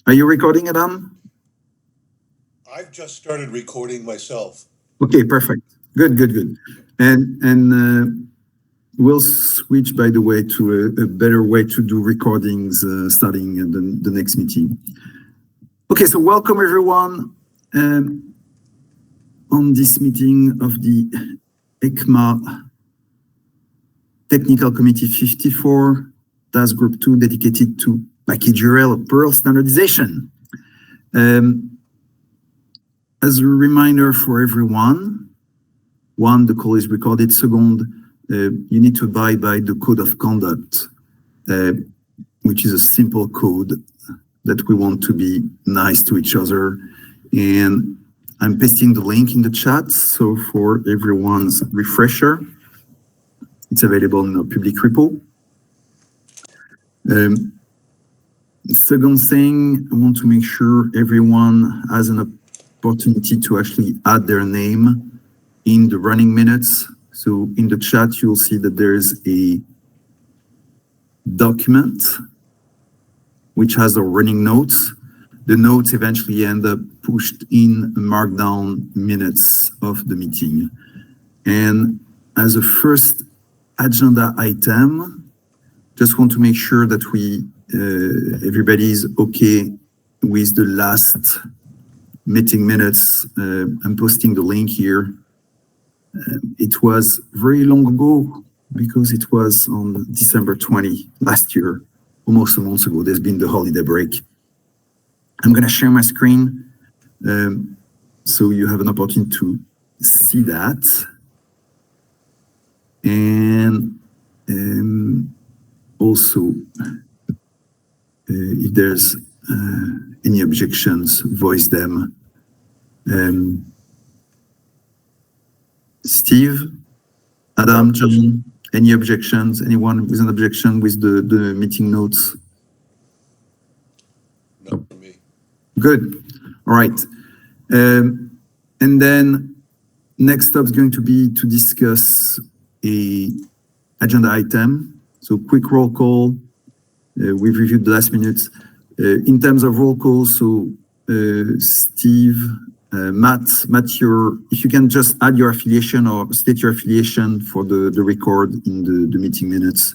Are you recording, Adam? I've just started recording myself. Okay, perfect. Good. And we'll switch, by the way, to a better way to do recordings starting the next meeting. Okay, so welcome everyone on this meeting of the Ecma Technical Committee 54, Task Group 2, dedicated to package URL Perl standardization. As a reminder for everyone, one, the call is recorded. Second, you need to abide by the code of conduct, which is a simple code that we want to be nice to each other. And I'm pasting the link in the chat, so for everyone's refresher, it's available in our public repo. Second thing, I want to make sure everyone has an opportunity to actually add their name in the running minutes. So in the chat, you'll see that there's a document which has the running notes. The notes eventually end up pushed in markdown minutes of the meeting. And as a first agenda item, just want to make sure that everybody is okay with the last meeting minutes. I'm posting the link here. It was very long ago because it was on December 20 last year, almost a month ago. There's been the holiday break. I'm going to share my screen so you have an opportunity to see that. And also, if there's any objections, voice them. Steve, Adam, John, any objections? Anyone with an objection with the meeting notes? No, for me. Good. All right. And then next up is going to be to discuss a agenda item. So quick roll call. We've reviewed the last minutes. In terms of roll call, so Steve, Matt, if you can just add your affiliation or state your affiliation for the record in the meeting minutes.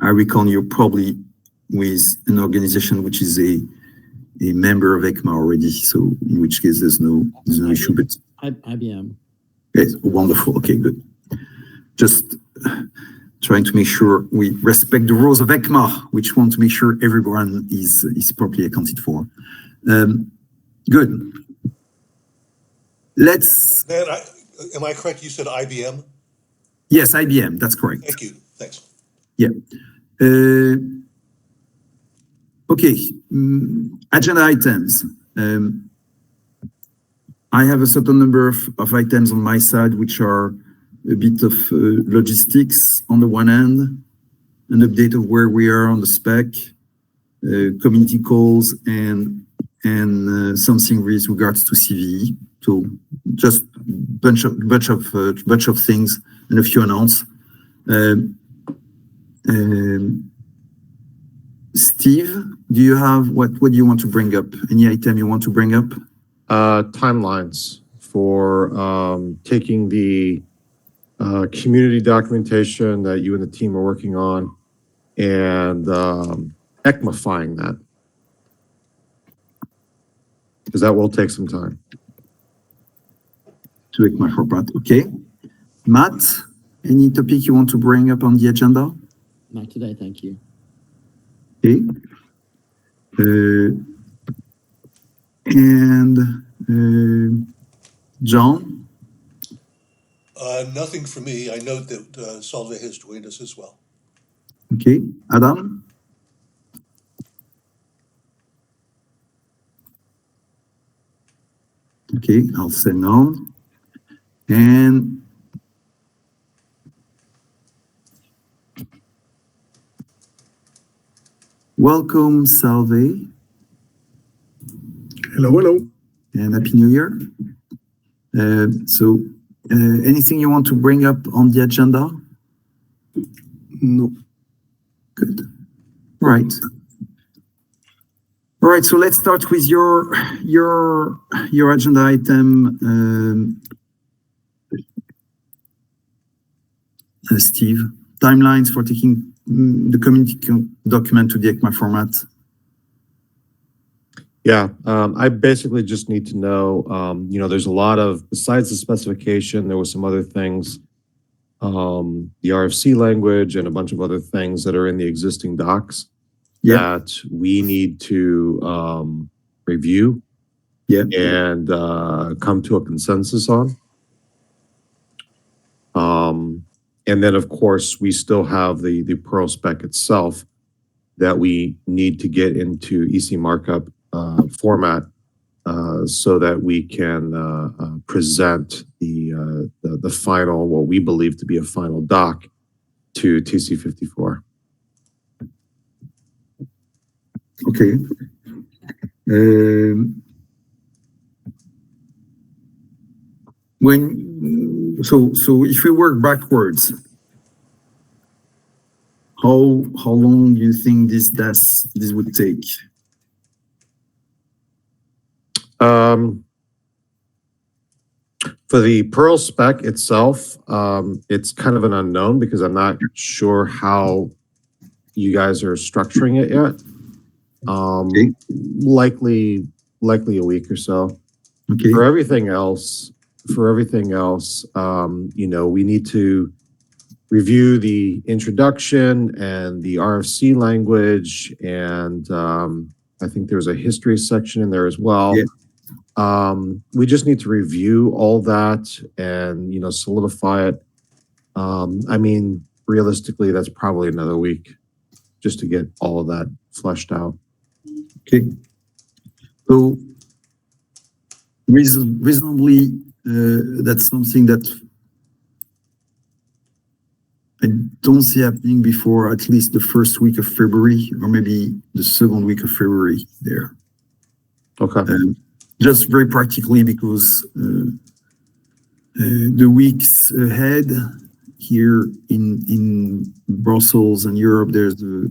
I reckon you're probably with an organization which is a member of Ecma already, so in which case there's no issue. But IBM. Yes, wonderful. Okay, good. Just trying to make sure we respect the rules of Ecma, which want to make sure everyone is properly accounted for. Good. Let's. Man, am I correct? You said IBM? Yes, IBM. That's correct. Thank you. Thanks. Yeah. Okay. Agenda items. I have a certain number of items on my side, which are a bit of logistics on the one hand, an update of where we are on the spec, community calls, and something with regards to CVE. So just bunch of things and a few announcements. Steve, do you have what do you want to bring up? Any item you want to bring up? Timelines for taking the community documentation that you and the team are working on and ECMAfying that, because that will take some time. To ECMA for part. Okay. Matt, any topic you want to bring up on the agenda? Not today, thank you. Okay. And John? Nothing for me. I note that Salve has joined us as well. Okay. Adam? Okay, I'll say no. And welcome, Salve. Hello. And Happy New Year. Anything you want to bring up on the agenda? No. Good. Right. All right, so let's start with your agenda item, Steve. Timelines for taking the community document to the Ecma format. Yeah, I basically just need to know, there's a lot of, besides the specification, there was some other things, the RFC language and a bunch of other things that are in the existing docs that we need to review and come to a consensus on. And then, of course, we still have the Perl spec itself that we need to get into EC markup format so that we can present the final, what we believe to be a final doc to TC54. Okay. So if we work backwards, how long do you think this would take? For the Perl spec itself, it's kind of an unknown because I'm not sure how you guys are structuring it yet. Likely a week or so. Okay. For everything else, we need to review the introduction and the RFC language, and I think there's a history section in there as well. We just need to review all that and solidify it. I mean, realistically, that's probably another week just to get all of that fleshed out. Okay. So reasonably, that's something that I don't see happening before at least the first week of February, or maybe the second week of February there. Okay. Just very practically, because the weeks ahead here in Brussels and Europe, there's a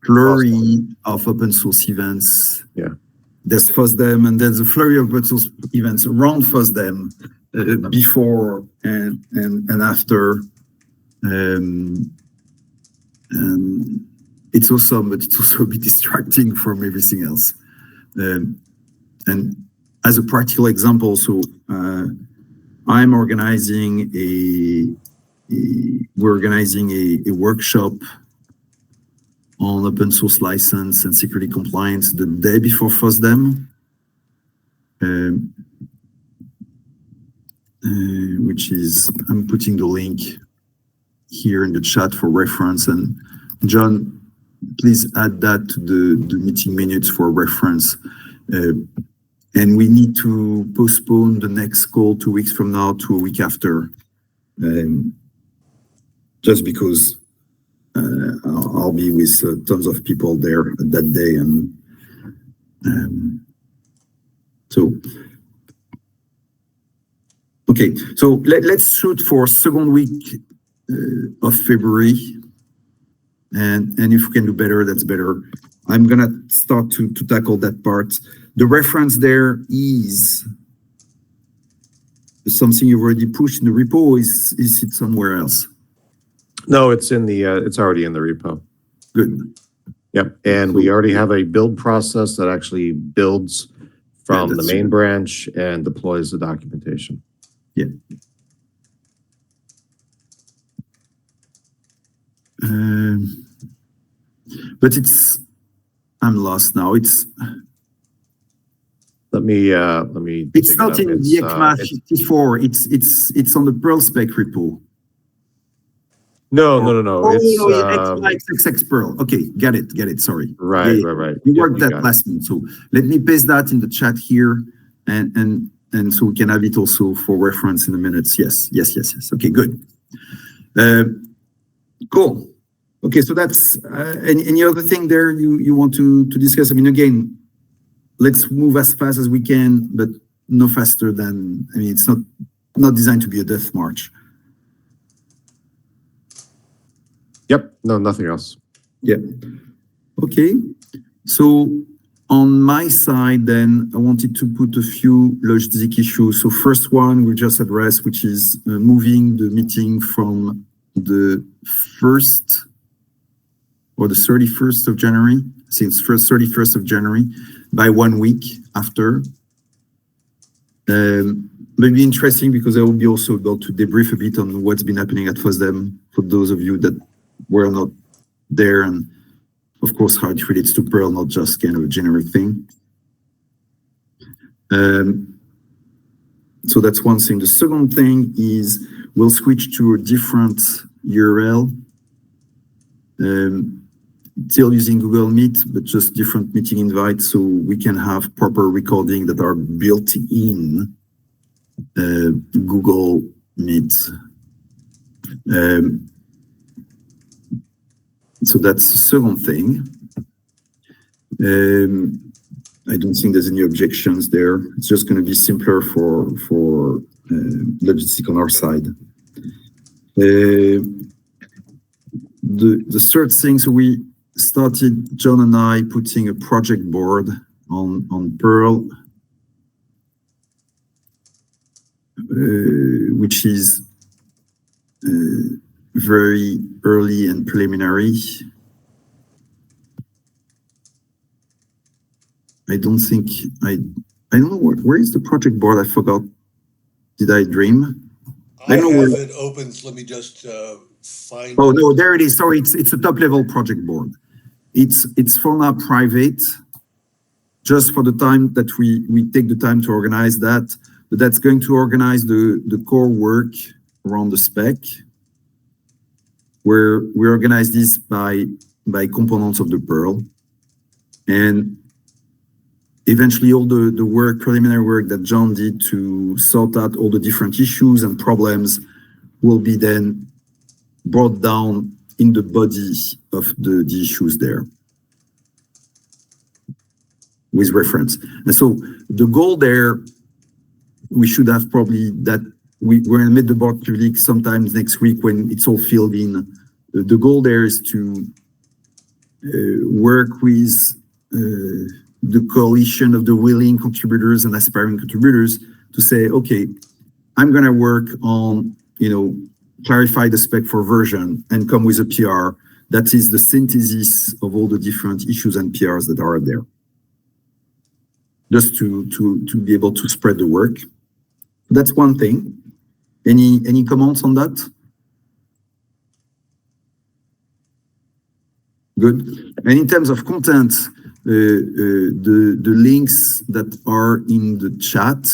flurry of open source events. Yeah. There's FOSDEM, and there's a flurry of open source events around FOSDEM before and after. And it's awesome, but it's also a bit distracting from everything else. And as a practical example, so I'm organizing we're organizing a workshop on open source license and security compliance the day before FOSDEM, which is, I'm putting the link here in the chat for reference. And John, please add that to the meeting minutes for reference. And we need to postpone the next call 2 weeks from now to a week after, just because I'll be with tons of people there that day. And so, okay, so let's shoot for second week of February. And if we can do better, that's better. I'm gonna start to tackle that part. The reference there is something you've already pushed in the repo, or is it somewhere else? No, it's in the it's already in the repo. Good. Yep, and we already have a build process that actually builds from the main branch and deploys the documentation. Yeah. But I'm lost now. It's let me it's not in the Ecma 54. It's on the Perl spec repo. No. Oh, it's XX Perl. Okay, get it. Sorry. Right. We worked that last month. So let me paste that in the chat here, and so we can have it also for reference in the minutes. Yes. Okay, good. Cool. Okay, so that's any other thing there you want to discuss? I mean, again, let's move as fast as we can, but no faster than, I mean, it's not designed to be a death march. Yep, no, nothing else. Yeah. Okay. So on my side, then I wanted to put a few logistic issues. So first one we just addressed, which is moving the meeting from the 1st or the 31st of January, since 31st of January, by 1 week after. Maybe interesting because I will be also able to debrief a bit on what's been happening at FOSDEM for those of you that were not there, and of course how it relates to Perl, not just kind of a generic thing. So that's one thing. The second thing is we'll switch to a different URL. Still using Google Meet, but just different meeting invites, so we can have proper recording that are built in Google Meet. So that's the second thing. I don't think there's any objections there. It's just going to be simpler for logistic on our side. The third thing, so we started, John and I, putting a project board on Perl, which is very early and preliminary. I don't think, I don't know, where is the project board? I forgot. Did I dream? I have it open, let me just find. Oh, no, there it is. Sorry, it's a top-level project board. It's for now private, just for the time that we take the time to organize that. But that's going to organize the core work around the spec, where we organize this by components of the Perl. And eventually all the work, preliminary work that John did to sort out all the different issues and problems will be then brought down in the body of the issues there with reference. And so the goal there, we should have probably that we're going to make the board public sometimes next week when it's all filled in. The goal there is to work with the coalition of the willing contributors and aspiring contributors to say, okay, I'm going to work on, clarify the spec for version and come with a PR that is the synthesis of all the different issues and PRs that are there. Just to be able to spread the work. That's one thing. Any comments on that? Good. And in terms of content, the links that are in the chat.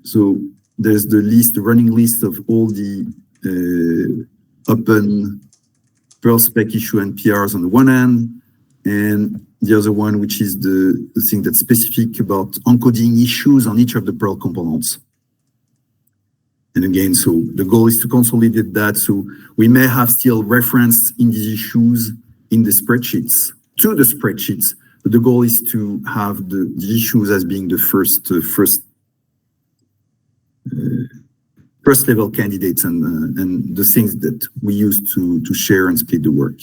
So there's the running list of all the open Perl spec issue and PRs on the one hand, and the other one, which is the thing that's specific about encoding issues on each of the Perl components. And again, so the goal is to consolidate that. So we may have still reference in these issues in the spreadsheets, to the spreadsheets, but the goal is to have the issues as being the first level candidates and the things that we use to share and split the work.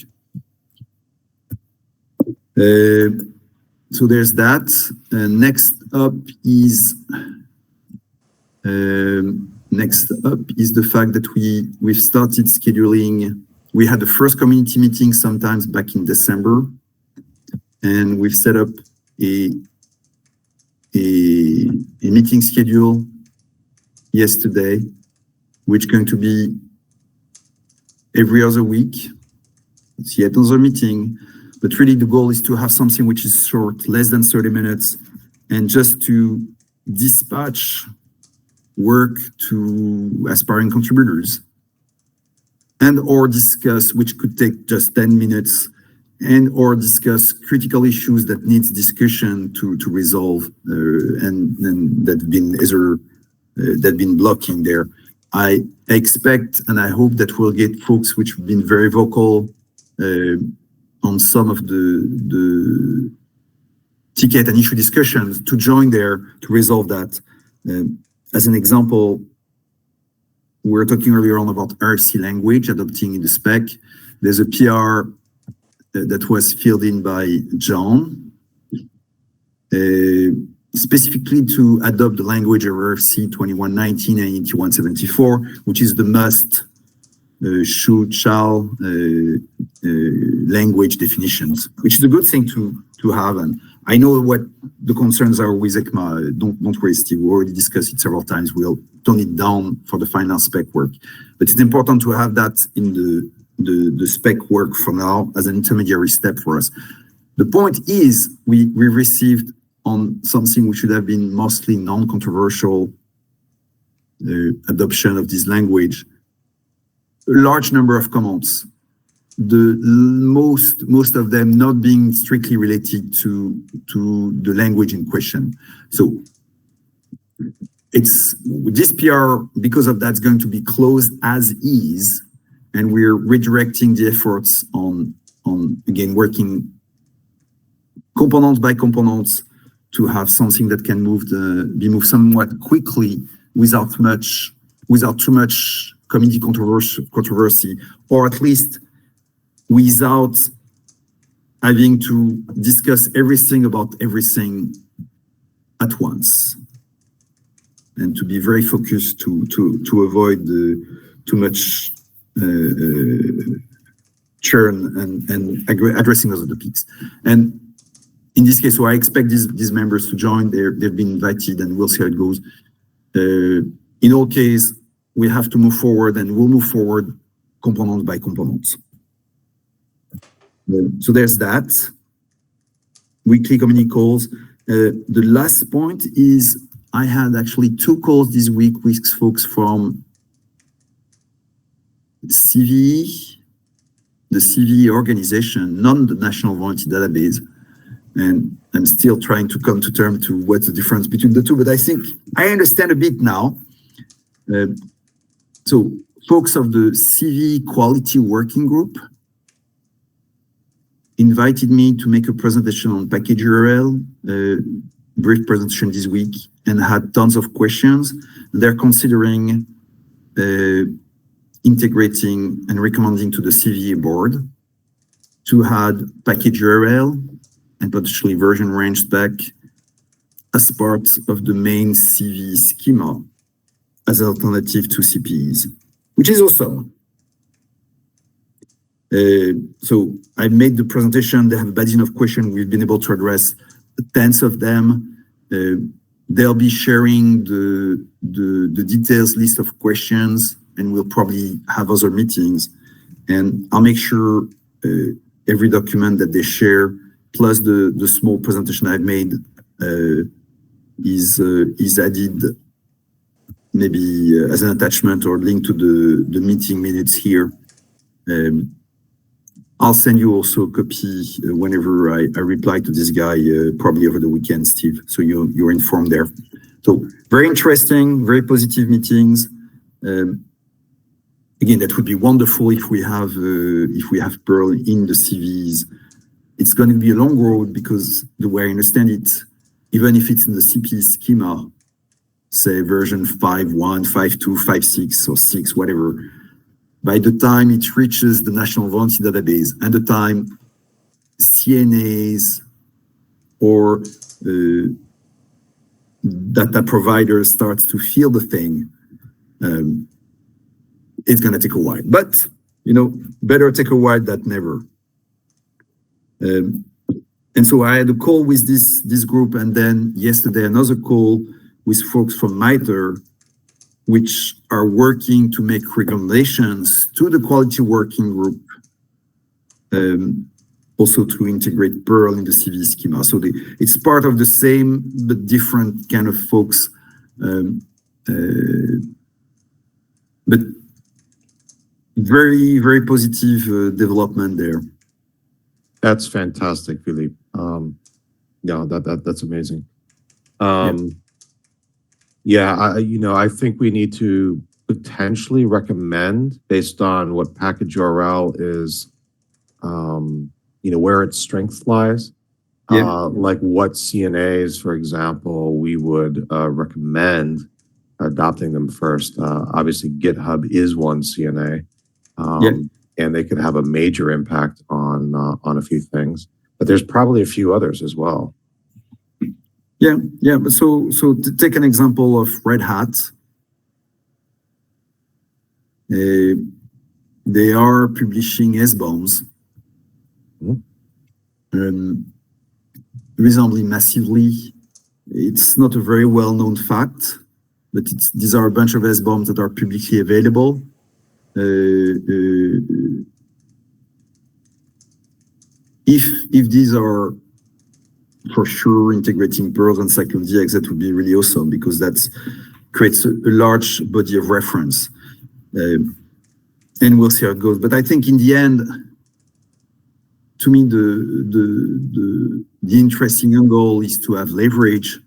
So there's that. Next up is the fact that we've started scheduling. We had the first community meeting sometimes back in December, and we've set up a meeting schedule yesterday, which is going to be every other week. It's yet another meeting, but really the goal is to have something which is short, less than 30 minutes, and just to dispatch work to aspiring contributors and or discuss, which could take just 10 minutes, and or discuss critical issues that needs discussion to resolve and that been blocking there. I expect and I hope that we'll get folks which have been very vocal on some of the ticket and issue discussions to join there to resolve that. As an example, we were talking earlier on about RFC language adopting in the spec. There's a PR that was filled in by John, specifically to adopt the language of RFC 2119 and 8174, which is the must, should, shall language definitions, which is a good thing to have. And I know what the concerns are with Ecma. Don't worry, Steve. We already discussed it several times. We'll tone it down for the final spec work. But it's important to have that in the spec work for now as an intermediary step for us. The point is we received on something which should have been mostly non-controversial adoption of this language, a large number of comments. Most of them not being strictly related to the language in question. So it's this PR, because of that, it's going to be closed as is, and we're redirecting the efforts on again working components by components to have something that can be moved somewhat quickly without too much community controversy, or at least without having to discuss everything about everything at once, and to be very focused to avoid too much churn and addressing those topics. And in this case, so I expect these members to join. They've been invited, and we'll see how it goes. In all cases, we have to move forward, and we'll move forward component by component. So there's that. Weekly community calls. The last point is I had actually 2 calls this week with folks from CVE, the CVE organization, not the National Vulnerability Database. And I'm still trying to come to terms to what's the difference between the two, but I think I understand a bit now. So folks of the CVE Quality Working Group invited me to make a presentation on package URL, brief presentation this week, and had tons of questions. They're considering integrating and recommending to the CVE board to add package URL and potentially version range spec as part of the main CVE schema as an alternative to CPEs, which is awesome. So I made the presentation. They have a basin of questions. We've been able to address tens of them. They'll be sharing the details list of questions, and we'll probably have other meetings. And I'll make sure every document that they share, plus the small presentation I've made, is added maybe as an attachment or link to the meeting minutes here. I'll send you also a copy whenever I reply to this guy, probably over the weekend, Steve, so you're informed there. So very interesting, very positive meetings. Again, that would be wonderful if we have Perl in the CVs. It's going to be a long road because the way I understand it, even if it's in the CP schema, say version 5.1, 5.2, 5.6, or 6, whatever, by the time it reaches the National Vulnerability Database and the time CNAs or data providers starts to feel the thing, it's going to take a while. But, better take a while than never. And so I had a call with this group, and then yesterday another call with folks from MITRE, which are working to make recommendations to the quality working group, also to integrate Perl in the CV schema. So it's part of the same but different kind of folks. But very, very positive development there. That's fantastic, Philippe. Yeah, that's amazing. Yeah, I think we need to potentially recommend, based on what package URL is, where its strength lies. Like what CNAs, for example, we would recommend adopting them first. Obviously, GitHub is one CNA. and they could have a major impact on a few things. But there's probably a few others as well. Yeah. But so to take an example of Red Hat, they are publishing SBOMs reasonably massively. It's not a very well-known fact, but these are a bunch of SBOMs that are publicly available. If these are for sure integrating Pearls and CycloneDX, that would be really awesome, because that creates a large body of reference. And we'll see how it goes. But I think in the end, to me, the interesting angle is to have leverage,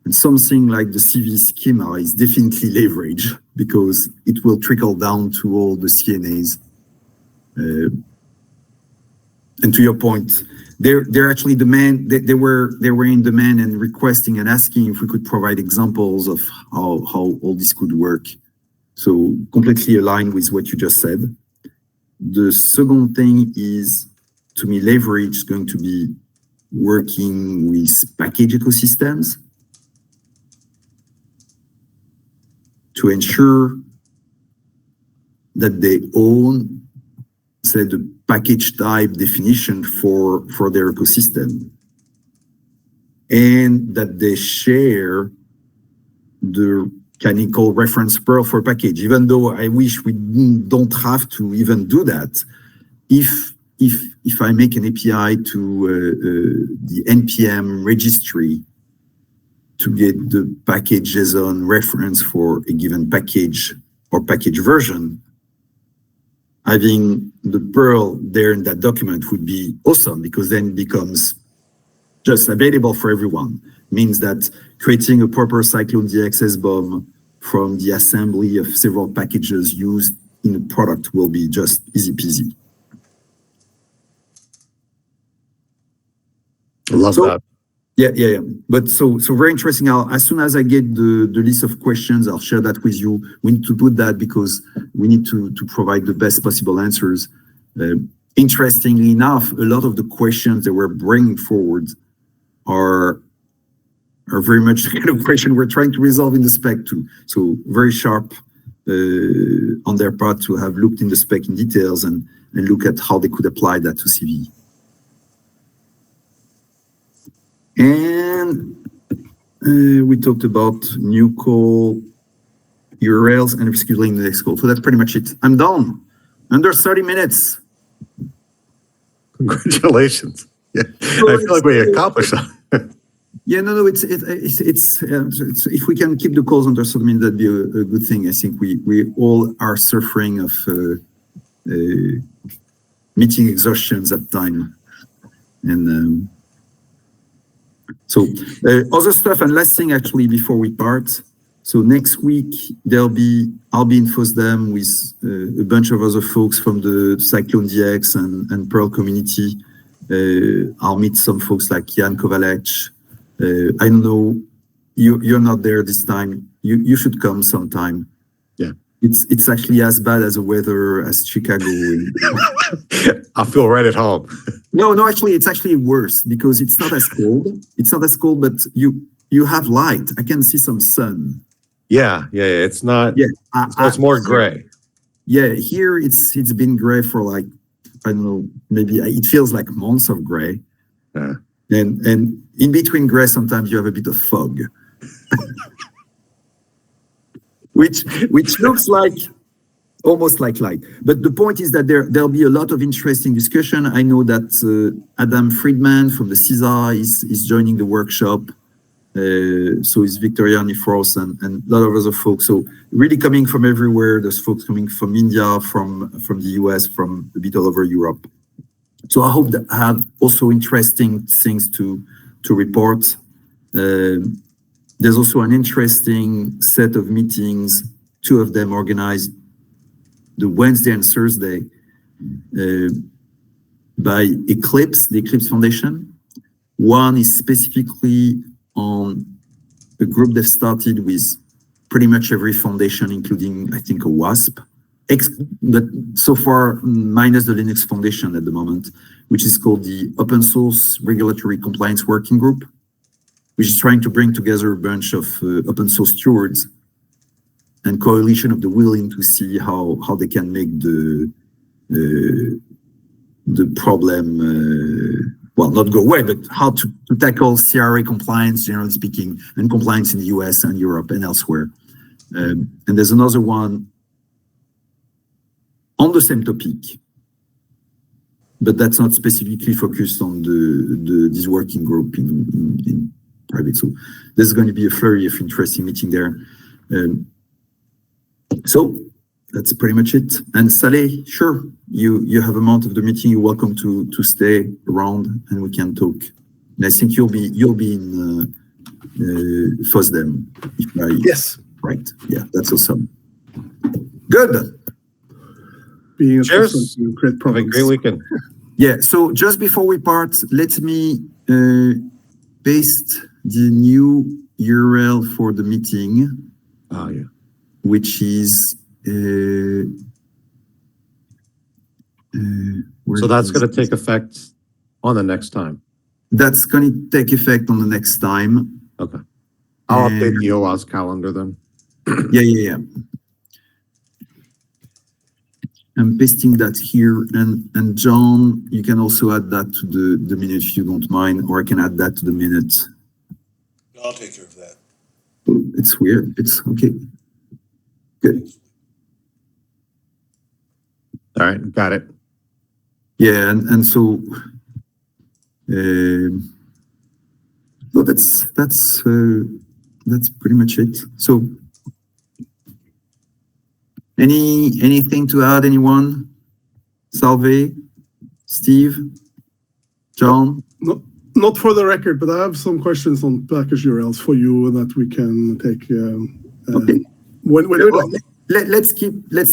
and something like the CV schema is definitely leverage, because it will trickle down to all the CNAs. And to your point, they're actually they were in demand and requesting and asking if we could provide examples of how all this could work. So completely aligned with what you just said. The second thing is, to me, leverage is going to be working with package ecosystems to ensure that they own, say, the package type definition for their ecosystem, and that they share the canonical reference Perl for package, even though I wish we don't have to even do that. If I make an API to the NPM registry to get the package JSON reference for a given package or package version, having the Perl there in that document would be awesome, because then it becomes just available for everyone. Means that creating a proper CycloneDX SBOM from the assembly of several packages used in a product will be just easy peasy. I love that. Yeah. But so very interesting. As soon as I get the list of questions, I'll share that with you. We need to put that because we need to provide the best possible answers. Interestingly enough, a lot of the questions that we're bringing forward are very much the kind of question we're trying to resolve in the spec too. So very sharp on their part to have looked in the spec in details and look at how they could apply that to CV. And we talked about new call URLs and rescheduling the next call. So that's pretty much it. I'm done. Under 30 minutes. Congratulations. Yeah, so I feel like we accomplished that. Yeah, no, it's if we can keep the calls under 30 minutes, that'd be a good thing. I think we all are suffering of meeting exhaustions at time. And so other stuff, and last thing actually before we part. So next week I'll be in FOSDEM with a bunch of other folks from the CycloneDX and Perl community. I'll meet some folks like Jan Kovalec. I don't know, you're not there this time. You should come sometime. Yeah. It's actually as bad as the weather as Chicago. I feel right at home. No, actually, it's actually worse because it's not as cold. It's not as cold, but you have light. I can see some sun. Yeah. It's not. Yeah, it's more gray. Yeah, here it's been gray for like, I don't know, maybe it feels like months of gray. Yeah. And in between gray, sometimes you have a bit of fog, which looks like almost like light. But the point is that there'll be a lot of interesting discussion. I know that Adam Friedman from the CISA is joining the workshop. So is Victoria Nifros and a lot of other folks. So really coming from everywhere. There's folks coming from India, from the US, from a bit all over Europe. So I hope that I have also interesting things to report. There's also an interesting set of meetings, 2 of them organized the Wednesday and Thursday by Eclipse, the Eclipse Foundation. One is specifically on a group they've started with pretty much every foundation, including, I think, OWASP, but so far minus the Linux Foundation at the moment, which is called the Open Source Regulatory Compliance Working Group, which is trying to bring together a bunch of open source stewards and coalition of the willing to see how they can make the problem, well, not go away, but how to tackle CRA compliance, generally speaking, and compliance in the US and Europe and elsewhere. And there's another one on the same topic, but that's not specifically focused on this working group in private. So there's going to be a flurry of interesting meeting there. So that's pretty much it. And Saleh, sure, you have a month of the meeting. You're welcome to stay around and we can talk. And I think you'll be in FOSDEM. Yes. Right. Yeah, that's awesome. Good. Being a Cheers. person to create Have a problems. great weekend. Yeah, so just before we part, let me paste the new URL for the meeting, Oh, yeah. which is So that's going to take effect on the next time. That's going to take effect on the next time. Okay. I'll update And- the OWASP calendar then. Yeah. I'm pasting that here, and John, you can also add that to the minute if you don't mind, or I can add that to the minute. I'll take care of that. It's weird. It's okay. Good. All right. Got it. Yeah, and so, no, that's pretty much it. So, anything to add? Anyone? Salve, Steve, John. Not for the record, but I have some questions on package URLs for you that we can take Okay. when we're done. Let's stay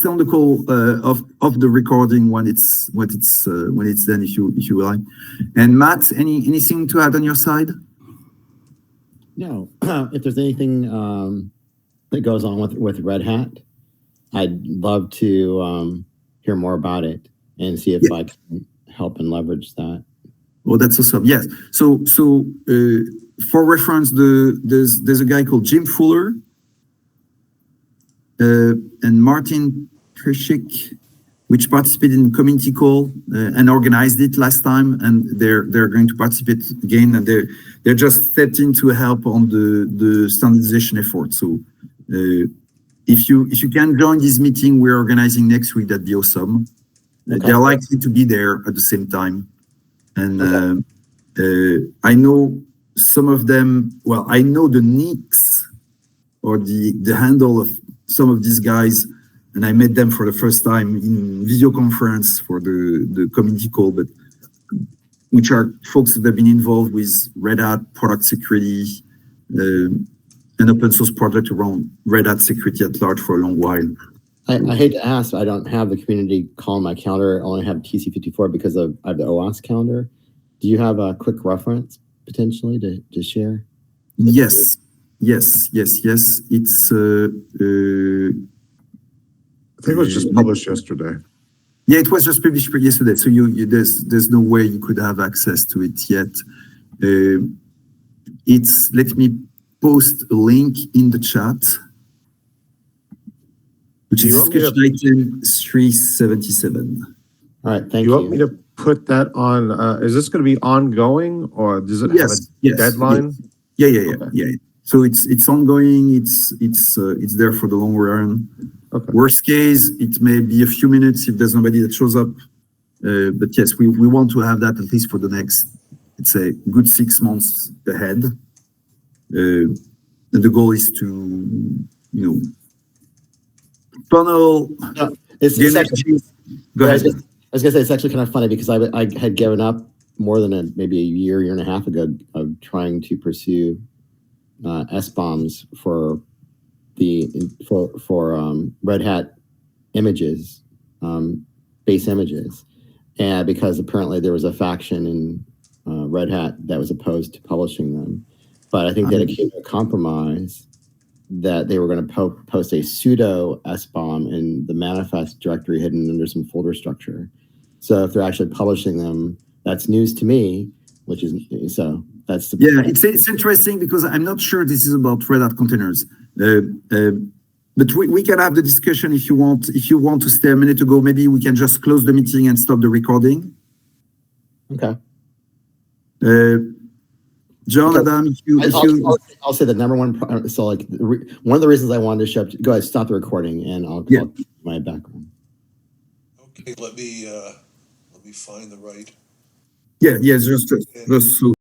on the call of the recording when it's done, if you like. And Matt, anything to add on your side? No, if there's anything that goes on with Red Hat, I'd love to hear more about it and see if I can help and leverage that. Oh, that's awesome. Yes. So for reference, there's a guy called Jim Fuller and Martin Krishik, which participated in community call and organized it last time, and they're going to participate again, and they're just stepped in to help on the standardization effort. So if you can join this meeting we're organizing next week, that'd be awesome. Okay. They're likely to be there at the same time. And I know some of them, well, I know the nicks or the handle of some of these guys, and I met them for the first time in video conference for the community call, but which are folks that have been involved with Red Hat product security, an open source project around Red Hat security at large for a long while. I hate to ask, I don't have the community call on my calendar. I only have TC54 because I have the OWASP calendar. Do you have a quick reference potentially to share? Yes. It's I think it was just published yesterday. yeah, it was just published yesterday. So there's no way you could have access to it yet. Let me post a link in the chat, which is discussion item 377. All right, thank You you. want me to put that on, is this going to be ongoing or does it have a deadline? Yeah. Okay. Yeah. So it's ongoing. It's there for the long run. Okay. Worst case, it may be a few minutes if there's nobody that shows up. But yes, we want to have that at least for the next, let's say, good 6 months ahead. And the goal is to, funnel. It's actually, Go ahead. I was gonna say, it's actually kind of funny because I had given up more than maybe a year and a half ago of trying to pursue SBOMs for Red Hat images, base images, and because apparently there was a faction in Red Hat that was opposed to publishing them. But I think that it came to a compromise that they were going to post a pseudo SBOM in the manifest directory hidden under some folder structure. So if they're actually publishing them, that's news to me, which is, so that's the... Yeah, it's interesting because I'm not sure this is about Red Hat containers. But we can have the discussion if you want. If you want to stay a minute ago, maybe we can just close the meeting and stop the recording. Okay. John, Adam, I'll say the number one. So like one of the reasons I wanted to show up. Go ahead, stop the recording, and I'll give my background. Okay, let me find the right. Yeah, just